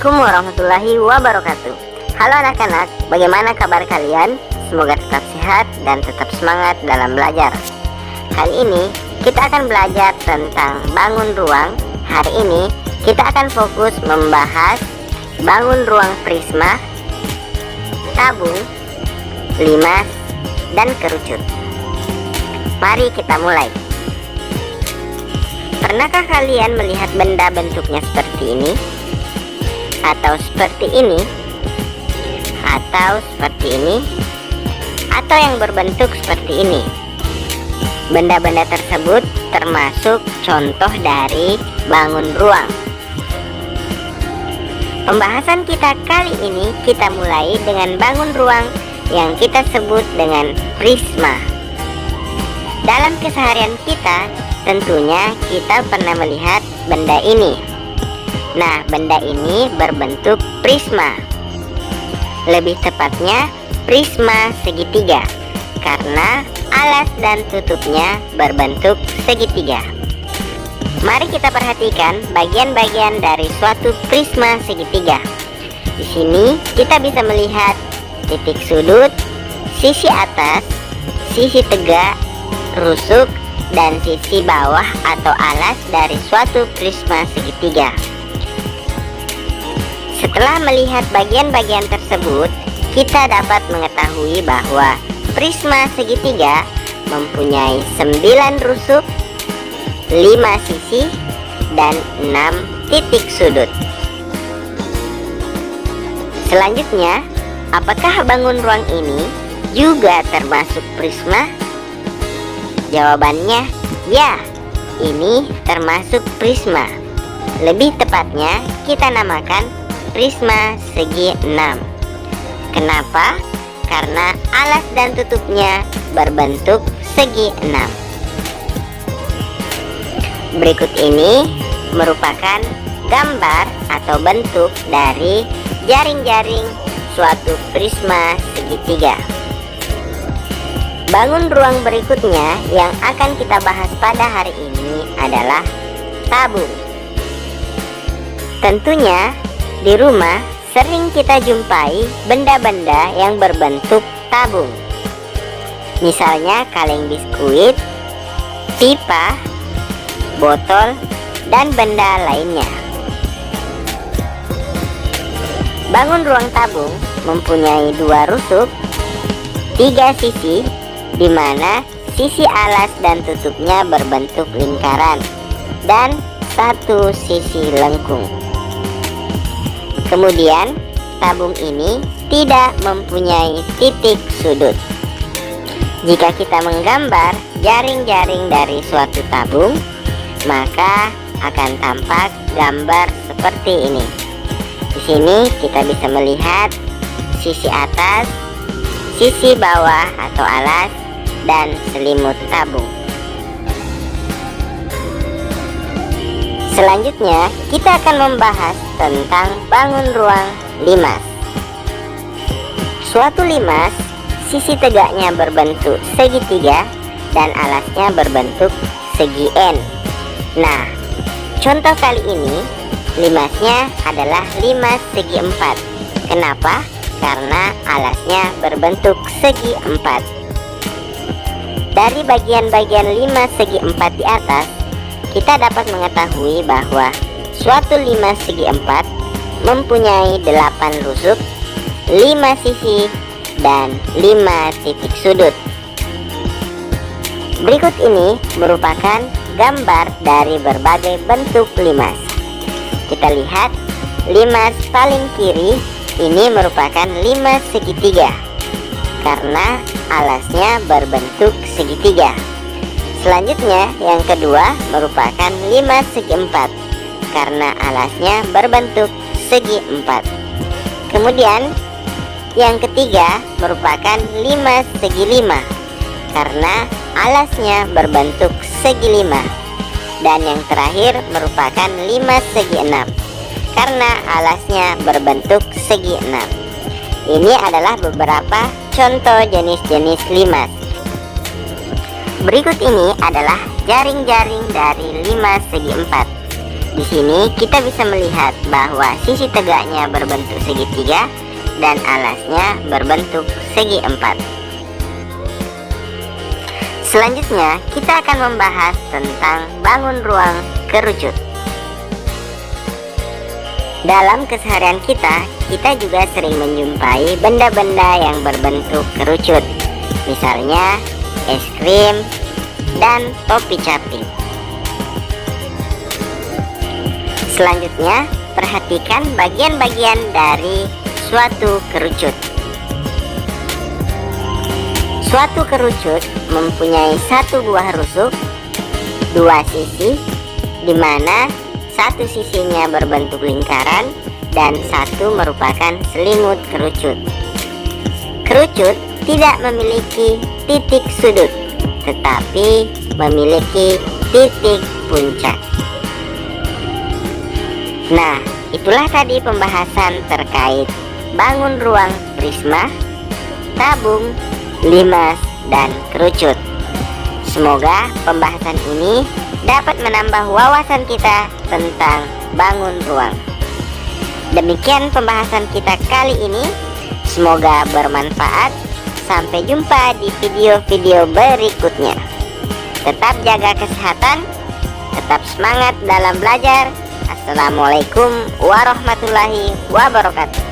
Assalamualaikum warahmatullahi wabarakatuh. Halo anak-anak, bagaimana kabar kalian? Semoga tetap sehat dan tetap semangat dalam belajar. Kali ini kita akan belajar tentang bangun ruang. Hari ini kita akan fokus membahas bangun ruang prisma, tabung, limas, dan kerucut. Mari kita mulai. Pernahkah kalian melihat benda bentuknya seperti ini? Atau seperti ini? Atau seperti ini? Atau yang berbentuk seperti ini? Benda-benda tersebut termasuk contoh dari bangun ruang. Pembahasan kita kali ini kita mulai dengan bangun ruang yang kita sebut dengan prisma. Dalam keseharian kita, tentunya kita pernah melihat benda ini. Nah, benda ini berbentuk prisma. Lebih tepatnya prisma segitiga, karena alas dan tutupnya berbentuk segitiga. Mari kita perhatikan bagian-bagian dari suatu prisma segitiga. Di sini kita bisa melihat titik sudut, sisi atas, sisi tegak, rusuk, dan sisi bawah atau alas dari suatu prisma segitiga. Setelah melihat bagian-bagian tersebut, kita dapat mengetahui bahwa prisma segitiga mempunyai 9 rusuk, 5 sisi, dan 6 titik sudut. Selanjutnya, apakah bangun ruang ini juga termasuk prisma? Jawabannya ya, ini termasuk prisma. Lebih tepatnya kita namakan prisma segi 6. Kenapa? Karena alas dan tutupnya berbentuk segi 6. Berikut ini merupakan gambar atau bentuk dari jaring-jaring suatu prisma segitiga. Bangun ruang berikutnya yang akan kita bahas pada hari ini adalah tabung. Tentunya di rumah sering kita jumpai benda-benda yang berbentuk tabung. Misalnya kaleng biskuit, pipa, botol, dan benda lainnya. Bangun ruang tabung mempunyai 2 rusuk, 3 sisi, di mana sisi alas dan tutupnya berbentuk lingkaran, dan 1 sisi lengkung. Kemudian, tabung ini tidak mempunyai titik sudut. Jika kita menggambar jaring-jaring dari suatu tabung, maka akan tampak gambar seperti ini. Di sini kita bisa melihat sisi atas, sisi bawah atau alas, dan selimut tabung. Selanjutnya, kita akan membahas tentang bangun ruang limas. Suatu limas, sisi tegaknya berbentuk segitiga dan alasnya berbentuk segi N. Nah, contoh kali ini, limasnya adalah limas segi 4. Kenapa? Karena alasnya berbentuk segi 4. Dari bagian-bagian limas segi 4 di atas, kita dapat mengetahui bahwa suatu limas segi 4 mempunyai 8 rusuk, 5 sisi, dan 5 titik sudut. Berikut ini merupakan gambar dari berbagai bentuk limas. Kita lihat limas paling kiri ini merupakan limas segitiga karena alasnya berbentuk segitiga. Selanjutnya, yang kedua merupakan limas segi 4 karena alasnya berbentuk segi 4. Kemudian, yang ketiga merupakan limas segi 5 karena alasnya berbentuk segi 5. Dan yang terakhir merupakan limas segi 6 karena alasnya berbentuk segi 6. Ini adalah beberapa contoh jenis-jenis limas. Berikut ini adalah jaring-jaring dari limas segi 4. Di sini kita bisa melihat bahwa sisi tegaknya berbentuk segitiga dan alasnya berbentuk segi empat. Selanjutnya kita akan membahas tentang bangun ruang kerucut. Dalam keseharian kita juga sering menjumpai benda-benda yang berbentuk kerucut, misalnya es krim dan topi caping. Selanjutnya, perhatikan bagian-bagian dari suatu kerucut. Suatu kerucut mempunyai satu buah rusuk, dua sisi, di mana satu sisinya berbentuk lingkaran dan satu merupakan selimut kerucut. Kerucut tidak memiliki titik sudut, tetapi memiliki titik puncak. Nah, itulah tadi pembahasan terkait bangun ruang prisma, tabung, limas, dan kerucut. Semoga pembahasan ini dapat menambah wawasan kita tentang bangun ruang. Demikian pembahasan kita kali ini. Semoga bermanfaat. Sampai jumpa di video-video berikutnya. Tetap jaga kesehatan, tetap semangat dalam belajar. Assalamualaikum warahmatullahi wabarakatuh.